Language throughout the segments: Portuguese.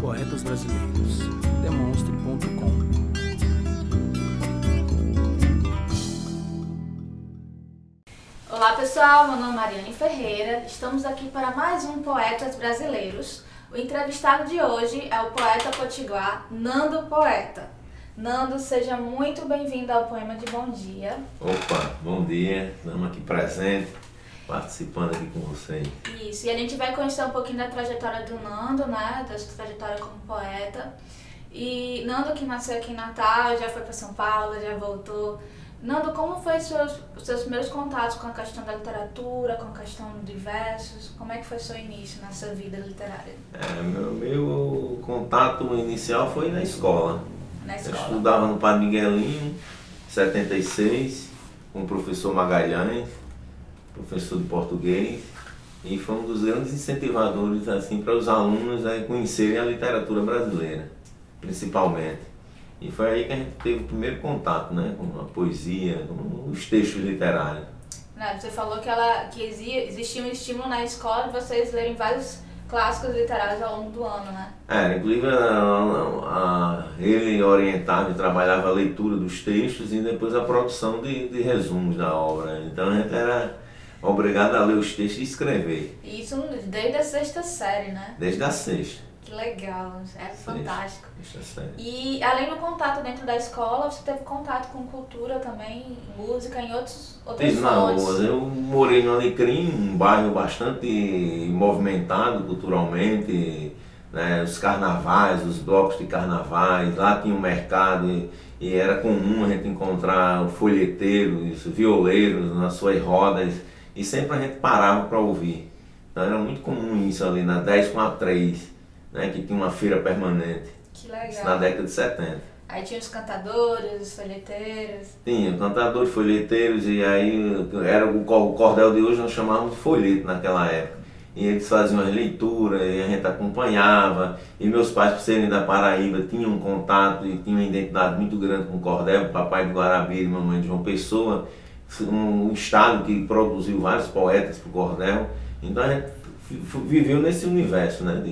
Poetas Brasileiros. Demonstre.com. Olá pessoal, meu nome é Mariane Ferreira, estamos aqui para mais um Poetas Brasileiros. O entrevistado de hoje é o poeta potiguar Nando Poeta. Nando, seja muito bem-vindo ao Poema de Bom Dia. Opa, bom dia, estamos aqui presente, participando aqui com vocês. Isso, e a gente vai conhecer um pouquinho da trajetória do Nando, né, da sua trajetória como poeta. E Nando, que nasceu aqui em Natal, já foi para São Paulo, já voltou. Nando, como foi os seus primeiros contatos com a questão da literatura, com a questão de versos? Como é que foi seu início nessa vida literária? Meu contato inicial foi na escola. Na Eu escola? estudava no Padre Miguelinho, 76, com o professor Magalhães, professor de português, e foi um dos grandes incentivadores assim, para os alunos conhecerem a literatura brasileira, principalmente. E foi aí que a gente teve o primeiro contato, né, com a poesia, com os textos literários. Você falou que existia um estímulo na escola de vocês lerem vários clássicos literários ao longo do ano, né? Inclusive ele orientava e trabalhava a leitura dos textos e depois a produção de resumos da obra. Então a gente era obrigado a ler os textos e escrever. Isso desde a sexta série, né? Desde a sexta. Que legal, fantástico. Sexta série. E além do contato dentro da escola, você teve contato com cultura também, música, em outras fontes? Eu morei no Alecrim, um bairro bastante movimentado culturalmente, né, os carnavais, os blocos de carnavais, lá tinha um mercado e era comum a gente encontrar folheteiros, violeiros nas suas rodas e sempre a gente parava para ouvir. Então era muito comum isso ali na 10 com a 3, né, que tinha uma feira permanente. Que legal. Isso na década de 70. Aí tinha os cantadores, os folheteiros. Tinha cantadores, folheteiros, e aí era o cordel de hoje nós chamávamos de folheto naquela época. E eles faziam as leituras, e a gente acompanhava, e meus pais, por serem da Paraíba, tinham um contato e tinham uma identidade muito grande com o cordel, papai de Guarabira e mamãe de João Pessoa, um estado que produziu vários poetas para o cordel. Então a gente viveu nesse universo, né?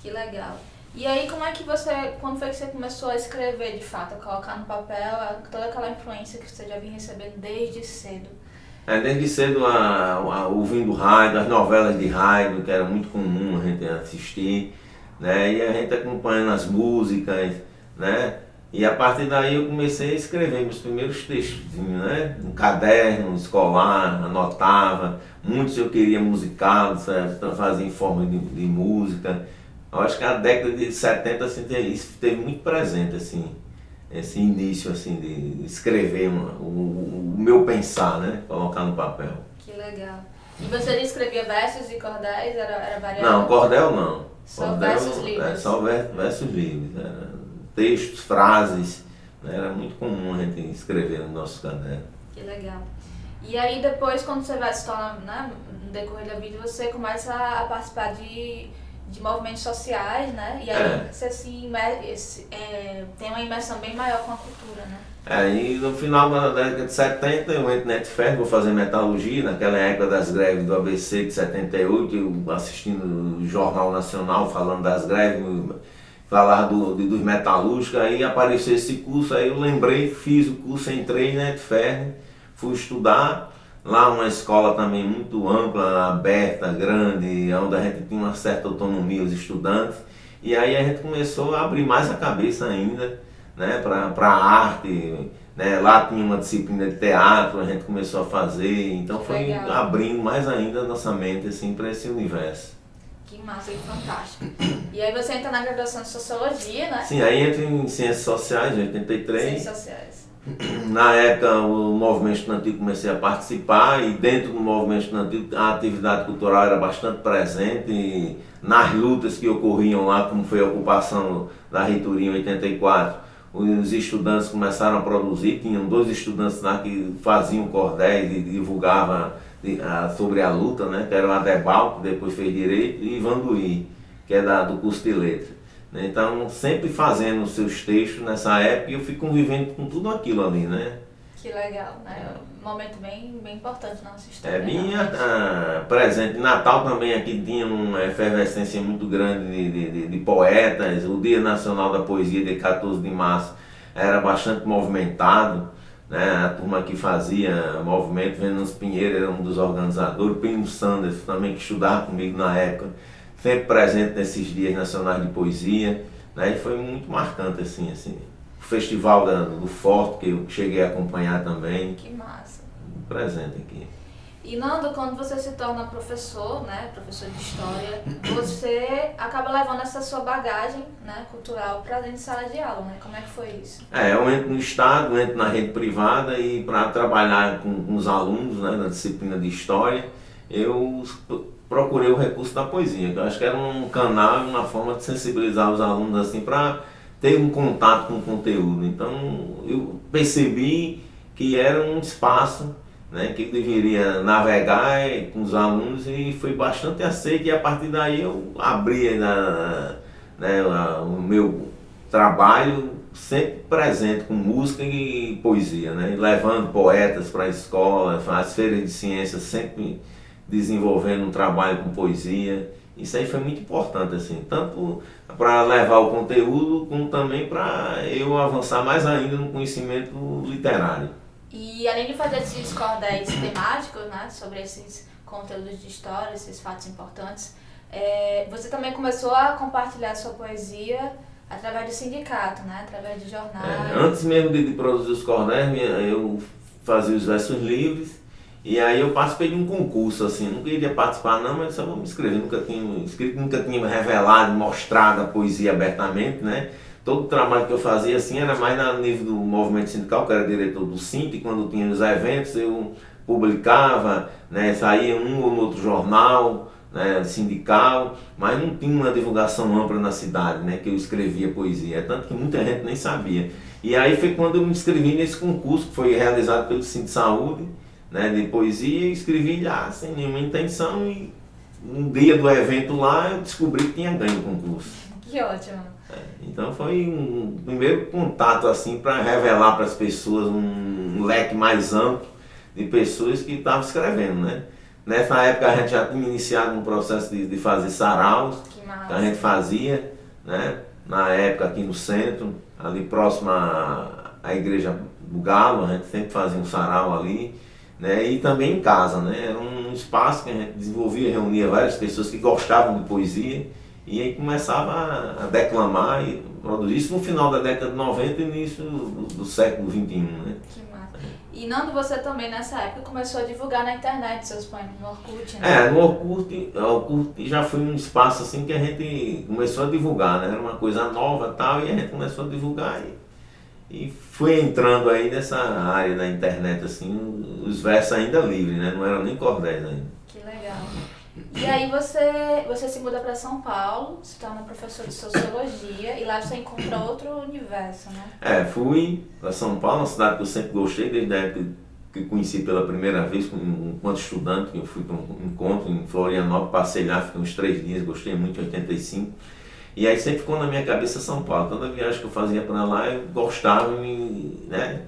Que legal. E aí, quando foi que você começou a escrever de fato, a colocar no papel toda aquela influência que você já vinha recebendo desde cedo? Desde cedo, ouvindo rádio, as novelas de rádio, que era muito comum a gente assistir, né? E a gente acompanhando as músicas, né? E a partir daí eu comecei a escrever meus primeiros textos, né? Um caderno escolar, anotava, muitos eu queria musicá-los, fazia em forma de música. Eu acho que a década de 70 assim, isso teve muito presente, assim, esse início assim, de escrever o meu pensar, né? Colocar no papel. Que legal. E você escrevia versos e cordéis? Era variado? Não, cordel não. Só cordel, versos livres? Só versos livres. Textos, frases, né? Era muito comum a gente escrever no nosso caderno. Que legal. E aí depois, quando você vai se tornar, né, no decorrer da vida, você começa a participar de movimentos sociais, né? E aí você tem uma imersão bem maior com a cultura, né? E no final da década de 70 eu entro na Etferg, vou fazer metalurgia, naquela época das greves do ABC de 78, eu assistindo o Jornal Nacional falando das greves, falar dos metalúrgicos, aí apareceu esse curso, aí eu lembrei, fiz o curso, entrei na Etferg, fui estudar. Lá uma escola também muito ampla, aberta, grande, onde a gente tinha uma certa autonomia, os estudantes. E aí a gente começou a abrir mais a cabeça ainda, né, para a arte. Né? Lá tinha uma disciplina de teatro, a gente começou a fazer. Então foi legal. abrindo mais ainda a nossa mente assim, para esse universo. Que massa, que fantástico. E aí você entra na graduação de Sociologia, né? Sim, aí entra em Ciências Sociais, em 83. Ciências Sociais. Na época o movimento estudantil comecei a participar e dentro do movimento estudantil a atividade cultural era bastante presente e nas lutas que ocorriam lá, como foi a ocupação da reitoria em 84, os estudantes começaram a produzir, tinham 2 estudantes lá que faziam cordéis e divulgavam sobre a luta, né, que era o Adebal, que depois fez Direito, e Ivan Duí, que é do curso de Letras. Então, sempre fazendo os seus textos nessa época, e eu fui convivendo com tudo aquilo ali, né? Que legal, né? Um momento bem importante na nossa história. Bem presente. Natal também aqui tinha uma efervescência muito grande de poetas. O Dia Nacional da Poesia, de 14 de março, era bastante movimentado, né? A turma que fazia movimento, Venâncio Pinheiro era um dos organizadores, Primo Sanders também, que estudava comigo na época, sempre presente nesses Dias Nacionais de Poesia, né? E foi muito marcante assim. O Festival do Forte, que eu cheguei a acompanhar também. Que massa. Presente aqui. E Nando, quando você se torna professor, né, professor de história, você acaba levando essa sua bagagem, né, cultural para dentro de sala de aula, né? Como é que foi isso? Eu entro no Estado, entro na rede privada e para trabalhar com os alunos, né, na disciplina de história, eu procurei o recurso da poesia, que eu acho que era um canal, uma forma de sensibilizar os alunos assim para ter um contato com o conteúdo. Então eu percebi que era um espaço, né, que eu deveria navegar com os alunos e foi bastante aceito, e a partir daí eu abri o meu trabalho sempre presente com música e poesia, né, levando poetas para a escola, as feiras de ciências, sempre desenvolvendo um trabalho com poesia. Isso aí foi muito importante, assim, tanto para levar o conteúdo, como também para eu avançar mais ainda no conhecimento literário. E além de fazer esses cordéis temáticos, né, sobre esses conteúdos de história, esses fatos importantes, você também começou a compartilhar sua poesia através do sindicato, né, através de jornais. Antes mesmo de produzir os cordéis, eu fazia os versos livres. E aí eu participei de um concurso, assim, não queria participar não, mas só vou me inscrever, nunca tinha escrito, nunca tinha revelado, mostrado a poesia abertamente, né? Todo o trabalho que eu fazia, assim, era mais no nível do movimento sindical, que eu era diretor do SINT, e quando tinha os eventos eu publicava, né, saía um ou outro jornal, né, sindical, mas não tinha uma divulgação ampla na cidade, né, que eu escrevia poesia, tanto que muita gente nem sabia. E aí foi quando eu me inscrevi nesse concurso, que foi realizado pelo SINT Saúde, né, de poesia, e escrevi lá sem nenhuma intenção, e no dia do evento lá eu descobri que tinha ganho o concurso. Que ótimo! Então foi um primeiro contato assim para revelar para as pessoas um leque mais amplo de pessoas que estavam escrevendo, né? Nessa época a gente já tinha iniciado um processo de fazer saraus, que a gente fazia, né? Na época aqui no centro, ali próximo à igreja do Galo, a gente sempre fazia um sarau ali, né? E também em casa, né? Era um espaço que a gente desenvolvia, reunia várias pessoas que gostavam de poesia, e aí começava a declamar e produzir isso no final da década de 90 e início do século XXI, né? Que massa. E Nando, você também nessa época começou a divulgar na internet seus poemas no Orkut, né? No Orkut já foi um espaço assim que a gente começou a divulgar, né? Era uma coisa nova e tal, e a gente começou a divulgar e foi entrando aí nessa área da internet, assim, os versos ainda livres, né? Não eram nem cordéis ainda. Que legal. E aí você se muda para São Paulo, se torna professor de Sociologia, e lá você encontra outro universo, né? Fui para São Paulo, uma cidade que eu sempre gostei, desde a época que conheci pela primeira vez, enquanto estudante, que eu fui para um encontro em Florianópolis, passei lá, fiquei uns 3 dias, gostei muito, em 85. E aí sempre ficou na minha cabeça São Paulo. Toda viagem que eu fazia para lá, eu gostava, né?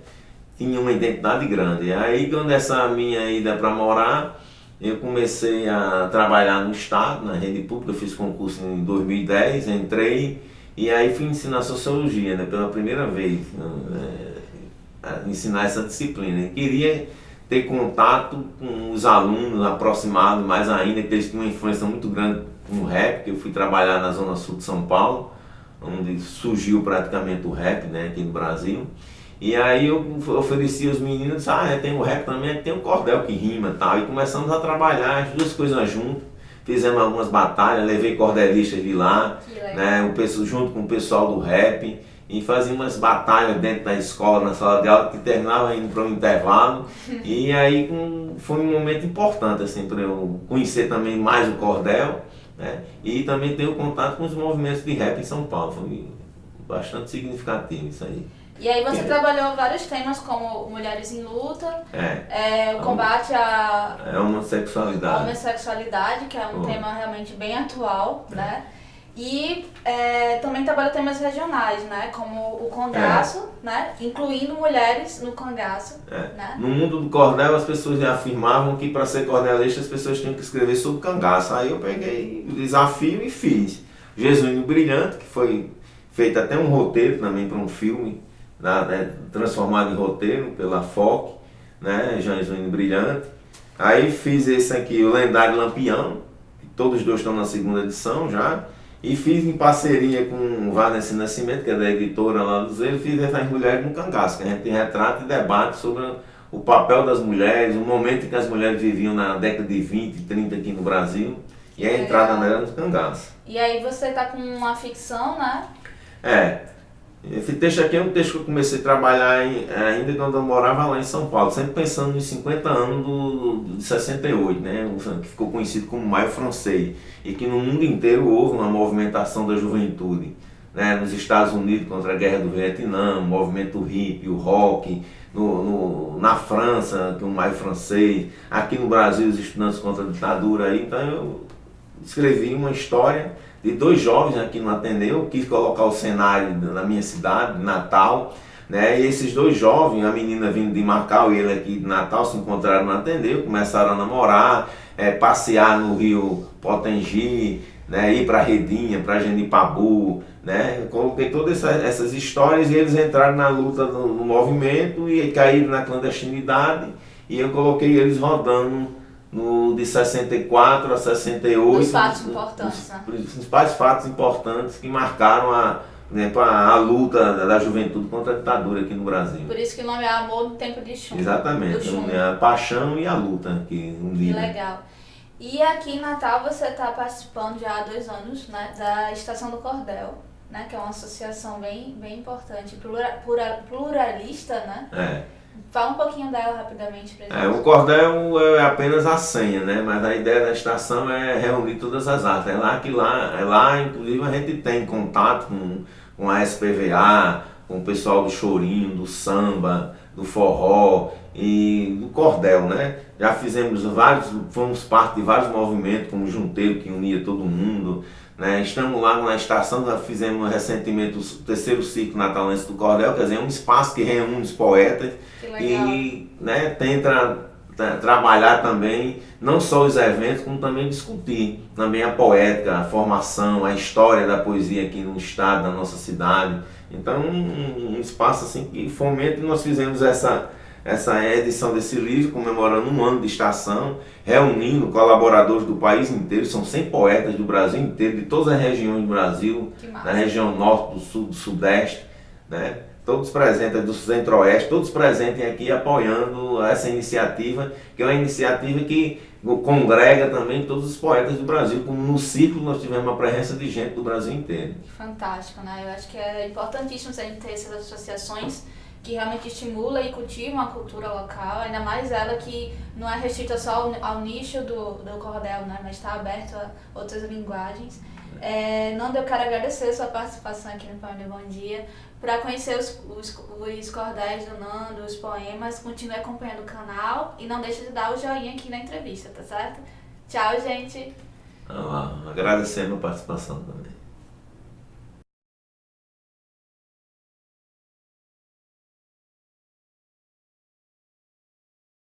Tinha uma identidade grande. E aí, quando essa minha ida para morar, eu comecei a trabalhar no Estado, na rede pública, eu fiz concurso em 2010, entrei e aí fui ensinar Sociologia, né, pela primeira vez, ensinar essa disciplina. Eu queria ter contato com os alunos, aproximado mais ainda, que eles tinham uma influência muito grande no rap, que eu fui trabalhar na Zona Sul de São Paulo, onde surgiu praticamente o rap, né, aqui no Brasil. E aí eu ofereci aos meninos, tem o rap também, tem o cordel que rima e tal. E começamos a trabalhar as duas coisas juntas. Fizemos algumas batalhas, levei cordelistas de lá, né, junto com o pessoal do rap. E fazia umas batalhas dentro da escola, na sala de aula, que terminava indo para um intervalo. E aí foi um momento importante assim, para eu conhecer também mais o cordel, né, e também ter o contato com os movimentos de rap em São Paulo. Foi bastante significativo isso aí. E aí você trabalhou vários temas como Mulheres em Luta, o combate à homossexualidade, que é um tema realmente bem atual, né? E também trabalha temas regionais, né? Como o cangaço, né? Incluindo mulheres no cangaço, né? No mundo do cordel, as pessoas afirmavam que para ser cordelista as pessoas tinham que escrever sobre cangaço. Aí eu peguei o desafio e fiz. Jesuíno Brilhante, que foi feito até um roteiro também para um filme, né? Transformado em roteiro pela FOC, né? Jesuíno Brilhante. Aí fiz esse aqui, o Lendário Lampião, que todos dois estão na segunda edição já. E fiz em parceria com o Vanessa Nascimento, que é da editora lá do Zelo, fiz essas mulheres no cangaço, que a gente retrata e debate sobre o papel das mulheres, o momento em que as mulheres viviam na década de 20, 30 aqui no Brasil, e a entrada dela no cangaço. E aí você tá com uma ficção, né? Esse texto aqui é um texto que eu comecei a trabalhar ainda quando eu morava lá em São Paulo, sempre pensando nos 50 anos de 68, né? Que ficou conhecido como Maio Francês, e que no mundo inteiro houve uma movimentação da juventude, né? Nos Estados Unidos contra a Guerra do Vietnã, o movimento hippie, o rock, na França, que é o Maio Francês, aqui no Brasil os estudantes contra a ditadura, aí, então eu escrevi uma história de dois jovens aqui no Ateneu, quis colocar o cenário na minha cidade, Natal, né? E esses dois jovens, a menina vindo de Macau e ele aqui de Natal, se encontraram no Ateneu, começaram a namorar, passear no rio Potengi, né? Ir para Redinha, para Genipabu, né? Eu coloquei todas essas histórias e eles entraram na luta no movimento e caíram na clandestinidade, e eu coloquei eles rodando de 64 a 68, os fatos importantes, os principais fatos importantes que marcaram a luta da juventude contra a ditadura aqui no Brasil. Por isso que o nome é Amor no Tempo de Chumbo. Exatamente, a paixão e a luta que Que legal. E aqui em Natal você está participando já há 2 anos, né, da Estação do Cordel, né, que é uma associação bem importante, pluralista, né? Fala um pouquinho dela rapidamente pra gente. O cordel é apenas a senha, né? Mas a ideia da estação é reunir todas as artes. É lá inclusive a gente tem contato com a SPVA, com o pessoal do chorinho, do samba, do forró e do cordel, né? Já fomos parte de vários movimentos, como o Junteiro, que unia todo mundo, né? Estamos lá na estação, já fizemos recentemente o 3º Ciclo Natalense do Cordel, quer dizer, é um espaço que reúne os poetas e, né, tenta trabalhar também, não só os eventos, como também discutir também a poética, a formação, a história da poesia aqui no estado, na nossa cidade. Então, um espaço assim que fomenta, e nós fizemos essa edição desse livro, comemorando 1 ano de estação, reunindo colaboradores do país inteiro, são 100 poetas do Brasil inteiro, de todas as regiões do Brasil, da região norte, do sul, do sudeste, né? Todos presentes, do centro-oeste, todos presentes aqui apoiando essa iniciativa, que é uma iniciativa que congrega também todos os poetas do Brasil, como no ciclo nós tivemos uma presença de gente do Brasil inteiro. Fantástico, né? Eu acho que é importantíssimo a gente ter essas associações que realmente estimula e cultiva a cultura local, ainda mais ela que não é restrita só ao nicho do cordel, né? Mas está aberto a outras linguagens. Nando, eu quero agradecer a sua participação aqui no Poema de Bom Dia. Para conhecer os cordéis do Nando, os poemas, continue acompanhando o canal e não deixe de dar o joinha aqui na entrevista, tá certo? Tchau, gente! Agradecer a minha participação também.